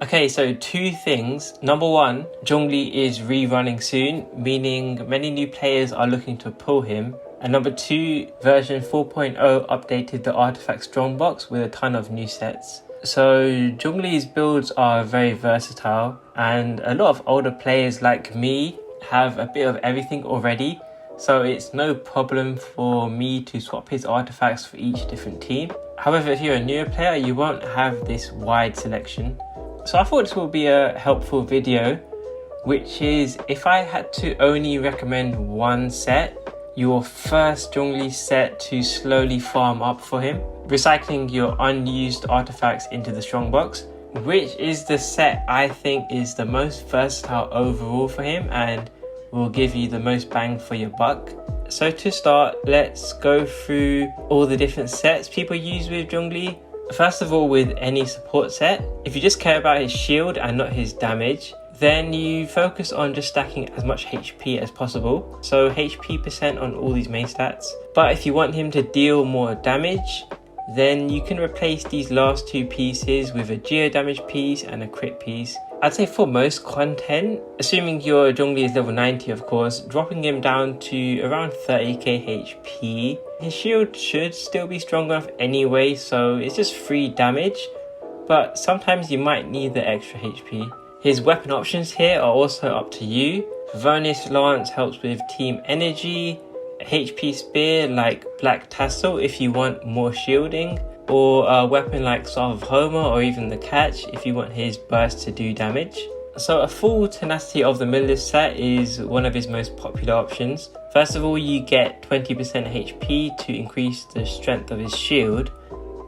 Okay, so two things. Number one, Zhongli is rerunning soon, meaning many new players are looking to pull him. And number two, version 4.0 updated the artifact strongbox with a ton of new sets. So Zhongli's builds are very versatile, and a lot of older players like me have a bit of everything already. So it's no problem for me to swap his artifacts for each different team. However, if you're a newer player, you won't have this wide selection. So I thought this will be a helpful video, which is if I had to only recommend one set, your first Zhongli set to slowly farm up for him, recycling your unused artifacts into the strongbox, which is the set I think is the most versatile overall for him and will give you the most bang for your buck. So to start, let's go through all the different sets people use with Zhongli. First of all, with any support set, if you just care about his shield and not his damage, then you focus on just stacking as much HP as possible. So HP percent on all these main stats. But if you want him to deal more damage, then you can replace these last two pieces with a geo damage piece and a crit piece. I'd say for most content, assuming your Zhongli is level 90 of course, dropping him down to around 30k HP. His shield should still be strong enough anyway, so it's just free damage, but sometimes you might need the extra HP. His weapon options here are also up to you. Vernis Lance helps with team energy, HP spear like Black Tassel if you want more shielding, or a weapon like Staff of Homer or even the Catch if you want his burst to do damage. So a full tenacity of the millelith set is one of his most popular options. First of all, you get 20% HP to increase the strength of his shield,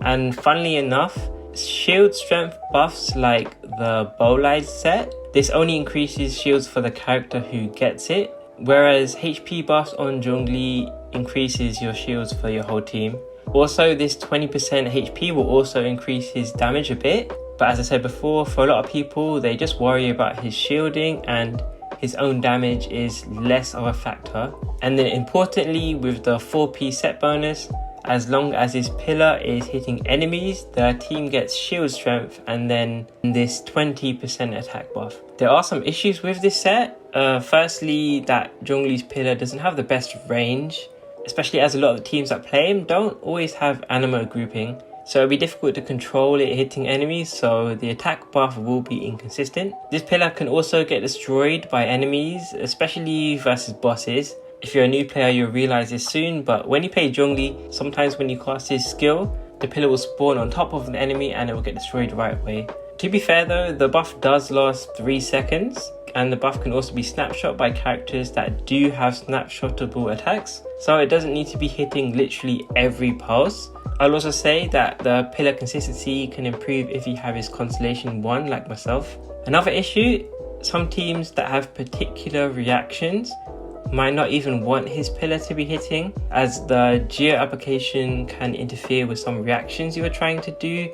and funnily enough, shield strength buffs like the oblige set, this only increases shields for the character who gets it, whereas HP buffs on Zhongli increases your shields for your whole team. Also, this 20% HP will also increase his damage a bit, but as I said before, for a lot of people, they just worry about his shielding and his own damage is less of a factor. And then importantly, with the 4-piece set bonus, as long as his pillar is hitting enemies, the team gets shield strength and then this 20% attack buff. There are some issues with this set. Firstly, that Zhongli's pillar doesn't have the best range, especially as a lot of the teams that play him don't always have animo grouping. So it'll be difficult to control it hitting enemies, so the attack buff will be inconsistent. This pillar can also get destroyed by enemies, especially versus bosses. If you're a new player, you'll realize this soon, but when you play Zhongli, sometimes when you cast his skill, the pillar will spawn on top of an enemy and it will get destroyed right away. To be fair though, the buff does last 3 seconds, and the buff can also be snapshot by characters that do have snapshotable attacks, so it doesn't need to be hitting literally every pulse. I'll also say that the pillar consistency can improve if you have his constellation 1 like myself. Another issue, some teams that have particular reactions might not even want his pillar to be hitting, as the geo application can interfere with some reactions you are trying to do,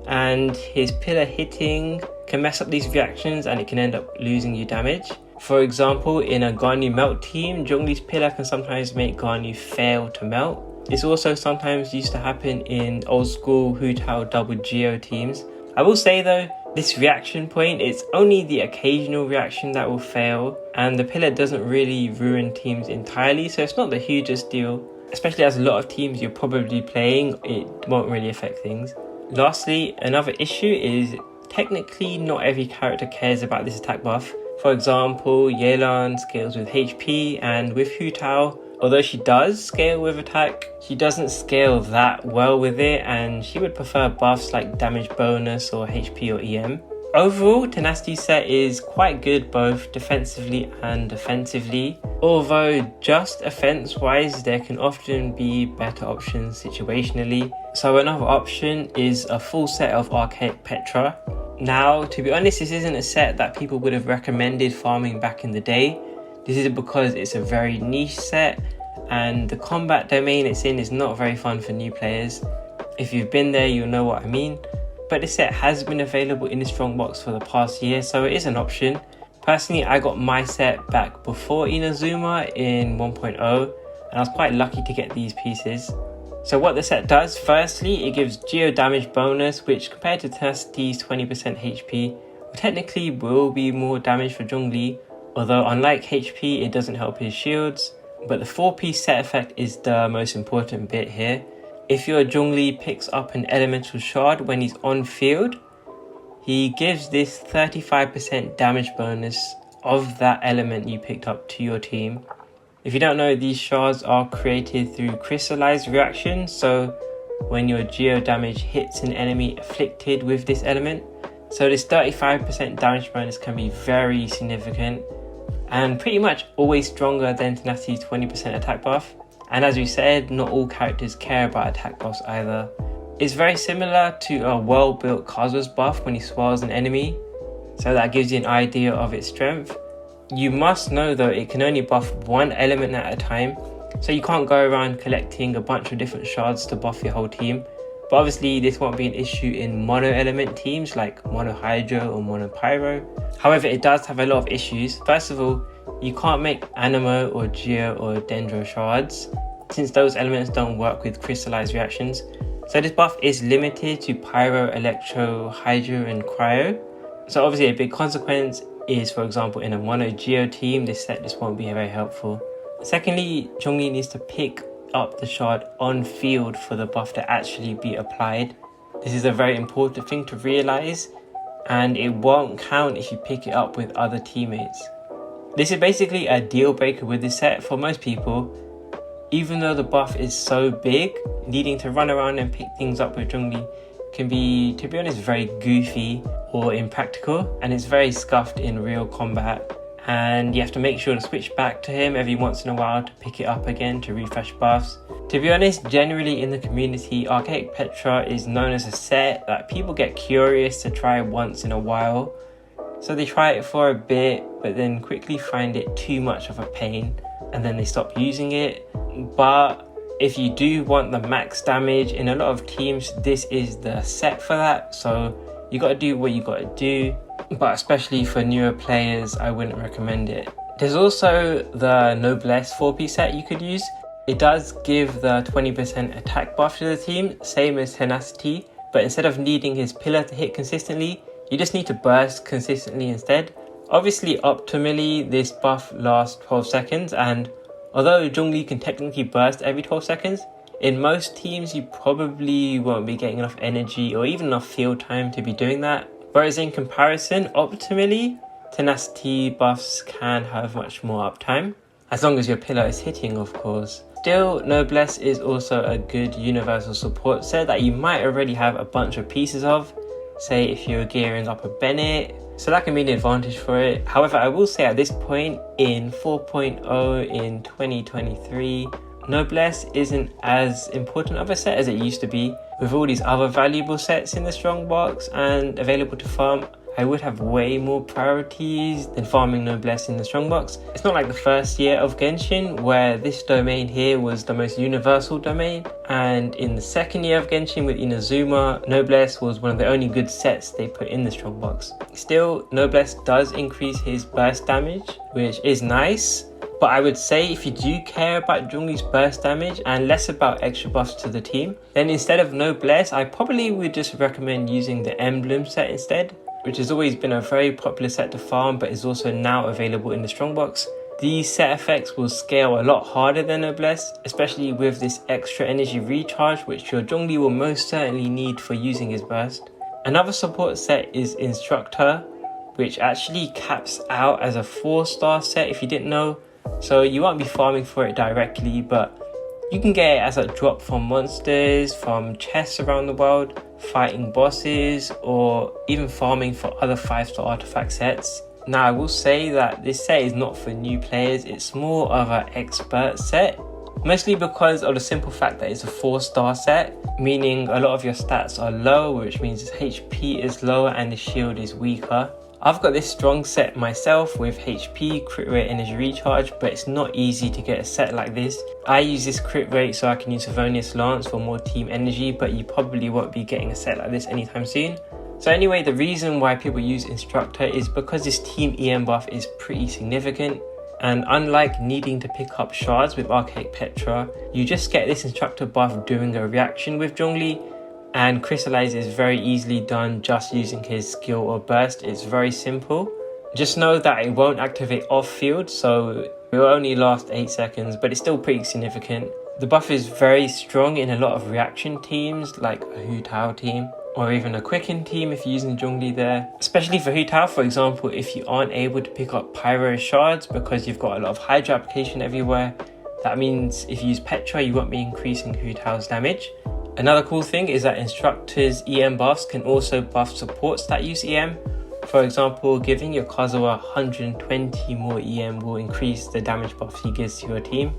and his pillar hitting can mess up these reactions and it can end up losing you damage. For example, in a Garnu melt team, Zhongli's pillar can sometimes make Garnu fail to melt. This also sometimes used to happen in old school Hu Tao double geo teams. I will say though, this reaction point, it's only the occasional reaction that will fail, and the pillar doesn't really ruin teams entirely, so it's not the hugest deal. Especially as a lot of teams you're probably playing, it won't really affect things. Lastly, another issue is technically not every character cares about this attack buff. For example, Yelan scales with HP, and with Hu Tao, although she does scale with attack, she doesn't scale that well with it, and she would prefer buffs like damage bonus or HP or EM. Overall, Tenacity set is quite good both defensively and offensively, although just offense wise there can often be better options situationally. So another option is a full set of archaic petra. Now, to be honest, this isn't a set that people would have recommended farming back in the day. This is because it's a very niche set and the combat domain it's in is not very fun for new players. If you've been there, you'll know what I mean. But this set has been available in the strongbox for the past year, so it is an option. Personally, I got my set back before Inazuma in 1.0 and I was quite lucky to get these pieces. So what the set does, firstly, it gives geo damage bonus, which compared to Tenacity's 20% HP technically will be more damage for Zhongli, although unlike HP it doesn't help his shields. But the 4-piece set effect is the most important bit here. If your Zhongli picks up an elemental shard when he's on field, he gives this 35% damage bonus of that element you picked up to your team. If you don't know, these shards are created through crystallized reactions, so when your geo damage hits an enemy afflicted with this element. So this 35% damage bonus can be very significant and pretty much always stronger than Tenacity's 20% attack buff. And as we said, not all characters care about attack buffs either. It's very similar to a well-built Kazuha's buff when he swirls an enemy, so that gives you an idea of its strength. You must know though, it can only buff one element at a time, so you can't go around collecting a bunch of different shards to buff your whole team. But obviously this won't be an issue in mono element teams like mono hydro or mono pyro. However, it does have a lot of issues. First of all, you can't make anemo or geo or dendro shards, since those elements don't work with crystallized reactions. So this buff is limited to pyro, electro, hydro and cryo. So obviously a big consequence is, for example, in a mono geo team, this set just won't be very helpful. Secondly, Zhongli needs to pick up the shard on field for the buff to actually be applied. This is a very important thing to realize, and it won't count if you pick it up with other teammates. This is basically a deal breaker with this set for most people. Even though the buff is so big, needing to run around and pick things up with Zhongli can be, to be honest, very goofy or impractical, and it's very scuffed in real combat. And you have to make sure to switch back to him every once in a while to pick it up again to refresh buffs. To be honest, generally in the community, Archaic Petra is known as a set that people get curious to try once in a while. So they try it for a bit, but then quickly find it too much of a pain, and then they stop using it. But if you do want the max damage in a lot of teams, this is the set for that. So you got to do what you got to do, but especially for newer players, I wouldn't recommend it. There's also the Noblesse 4-piece set you could use. It does give the 20% attack buff to the team, same as Tenacity, but instead of needing his pillar to hit consistently, you just need to burst consistently instead. Obviously, optimally, this buff lasts 12 seconds, and although Zhongli can technically burst every 12 seconds, in most teams you probably won't be getting enough energy or even enough field time to be doing that. Whereas in comparison, optimally, Tenacity buffs can have much more uptime, as long as your pillar is hitting, of course. Still, Noblesse is also a good universal support set that you might already have a bunch of pieces of, say if you're gearing up a Bennett, so that can be an advantage for it. However, I will say at this point in 4.0 in 2023, Noblesse isn't as important of a set as it used to be. With all these other valuable sets in the strongbox and available to farm, I would have way more priorities than farming Noblesse in the strongbox. It's not like the first year of Genshin, where this domain here was the most universal domain, and in the second year of Genshin with Inazuma, Noblesse was one of the only good sets they put in the strongbox. Still, Noblesse does increase his burst damage, which is nice, but I would say if you do care about Zhongli's burst damage and less about extra buffs to the team, then instead of Noblesse, I probably would just recommend using the Emblem set instead, which has always been a very popular set to farm but is also now available in the strongbox. These set effects will scale a lot harder than Noblesse, especially with this extra energy recharge which your Zhongli will most certainly need for using his burst. Another support set is Instructor, which actually caps out as a 4-star set if you didn't know. So you won't be farming for it directly, but you can get it as a drop from monsters, from chests around the world, fighting bosses, or even farming for other 5-star artifact sets. Now I will say that this set is not for new players, it's more of an expert set, mostly because of the simple fact that it's a 4-star set, meaning a lot of your stats are low, which means his HP is lower and the shield is weaker. I've got this strong set myself with HP, crit rate, energy recharge, but it's not easy to get a set like this. I use this crit rate so I can use Savonius Lance for more team energy, but you probably won't be getting a set like this anytime soon. So anyway, the reason why people use Instructor is because this team EM buff is pretty significant, and unlike needing to pick up shards with Archaic Petra, you just get this Instructor buff during a reaction with Zhongli, and crystallize is very easily done just using his skill or burst. It's very simple. Just know that it won't activate off field, so it will only last 8 seconds, but it's still pretty significant. The buff is very strong in a lot of reaction teams like a Hu Tao team, or even a quicken team if you're using Zhongli there. Especially for Hu Tao, for example, if you aren't able to pick up pyro shards because you've got a lot of hydro application everywhere, that means if you use Petra, you won't be increasing Hu Tao's damage. Another cool thing is that instructors' EM buffs can also buff supports that use EM. For example, giving your Kazuha 120 more EM will increase the damage buff he gives to your team.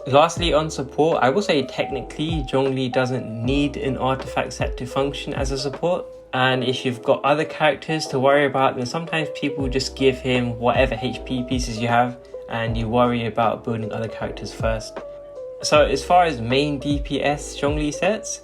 Lastly, on support, I will say technically Zhongli doesn't need an artifact set to function as a support. And if you've got other characters to worry about, then sometimes people just give him whatever HP pieces you have and you worry about building other characters first. So as far as main DPS Zhongli sets,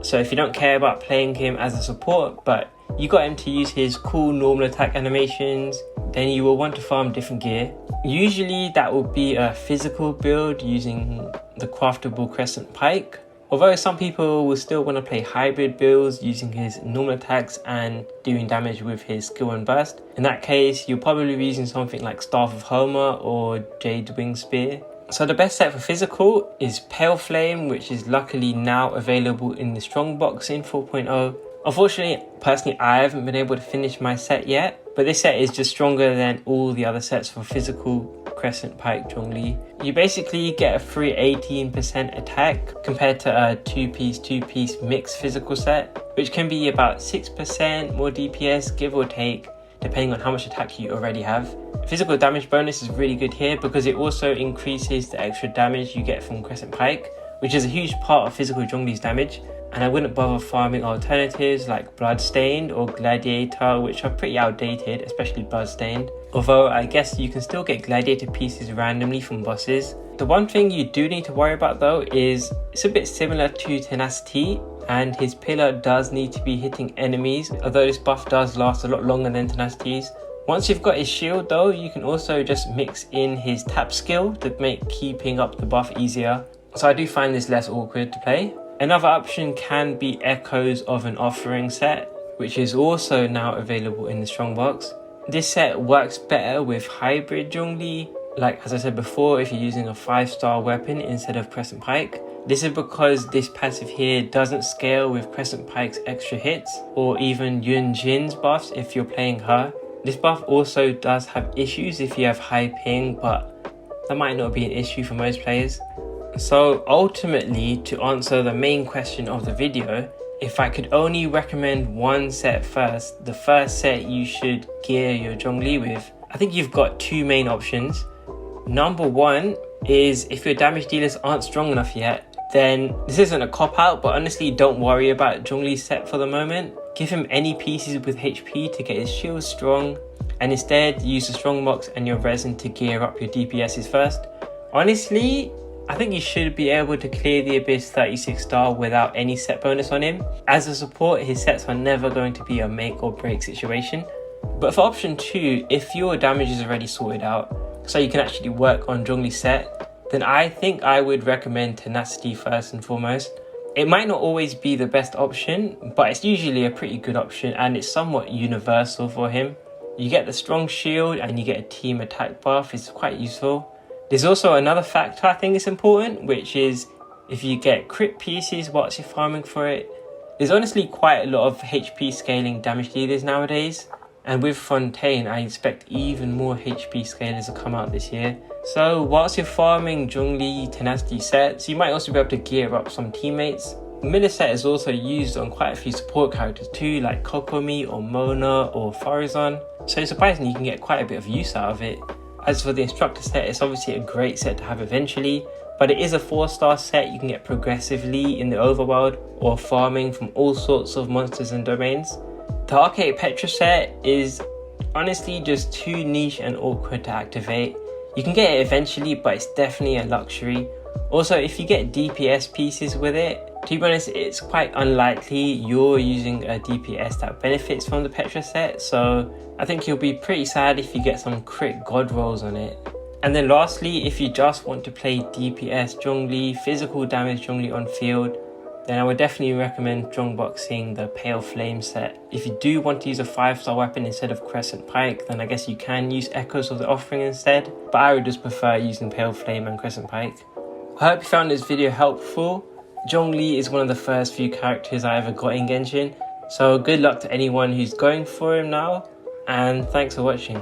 so if you don't care about playing him as a support, but you got him to use his cool normal attack animations, then you will want to farm different gear. Usually that will be a physical build using the craftable crescent pike. Although some people will still want to play hybrid builds using his normal attacks and doing damage with his skill and burst. In that case, you'll probably be using something like Staff of Homer or Jade Wing Spear. So the best set for physical is Pale Flame, which is luckily now available in the Strongbox in 4.0. Unfortunately, personally, I haven't been able to finish my set yet, but this set is just stronger than all the other sets for physical Crescent Pike Zhongli. You basically get a free 18% attack compared to a two-piece mixed physical set, which can be about 6% more DPS, give or take, depending on how much attack you already have. Physical damage bonus is really good here because it also increases the extra damage you get from Crescent Pike, which is a huge part of physical Zhongli's damage. And I wouldn't bother farming alternatives like Bloodstained or Gladiator, which are pretty outdated, especially Bloodstained. Although I guess you can still get Gladiator pieces randomly from bosses. The one thing you do need to worry about though is it's a bit similar to Tenacity, and his pillar does need to be hitting enemies, although this buff does last a lot longer than Tenacity's. Once you've got his shield though, you can also just mix in his tap skill to make keeping up the buff easier. So I do find this less awkward to play. Another option can be Echoes of an Offering set, which is also now available in the Strongbox. This set works better with hybrid Zhongli, like as I said before, if you're using a 5-star weapon instead of Crescent Pike. This is because this passive here doesn't scale with Crescent Pike's extra hits, or even Yun Jin's buffs if you're playing her. This buff also does have issues if you have high ping, but that might not be an issue for most players. So ultimately, to answer the main question of the video, if I could only recommend one set first, the first set you should gear your Zhongli with, I think you've got two main options. Number one is if your damage dealers aren't strong enough yet, then this isn't a cop-out, but honestly don't worry about Zhongli's set for the moment. Give him any pieces with HP to get his shield strong, and instead use the Strongbox and your resin to gear up your DPSs first. Honestly, I think you should be able to clear the Abyss 36-star without any set bonus on him. As a support, his sets are never going to be a make or break situation. But for option 2, if your damage is already sorted out, so you can actually work on Zhongli's set, then I think I would recommend Tenacity first and foremost. It might not always be the best option, but it's usually a pretty good option and it's somewhat universal for him. You get the strong shield and you get a team attack buff, it's quite useful. There's also another factor I think is important, which is if you get crit pieces whilst you're farming for it. There's honestly quite a lot of HP scaling damage dealers nowadays, and with Fontaine I expect even more HP scalers to come out this year. So whilst you're farming Zhongli Tenacity sets, you might also be able to gear up some teammates. Millelith set is also used on quite a few support characters too, like Kokomi or Mona or Farazan, so surprisingly you can get quite a bit of use out of it. As for the instructor set, it's obviously a great set to have eventually, but it is a 4-star set you can get progressively in the overworld or farming from all sorts of monsters and domains. The archaic petra set is honestly just too niche and awkward to activate. You can get it eventually, but it's definitely a luxury. Also, if you get DPS pieces with it, to be honest, it's quite unlikely you're using a DPS that benefits from the Petra set, so I think you'll be pretty sad if you get some crit god rolls on it. And then lastly, if you just want to play DPS Zhongli, physical damage Zhongli on field, then I would definitely recommend strongboxing the Pale Flame set. If you do want to use a 5-star weapon instead of Crescent Pike, then I guess you can use Echoes of the Offering instead, but I would just prefer using Pale Flame and Crescent Pike. I hope you found this video helpful. Zhongli is one of the first few characters I ever got in Genshin, so good luck to anyone who's going for him now, and thanks for watching.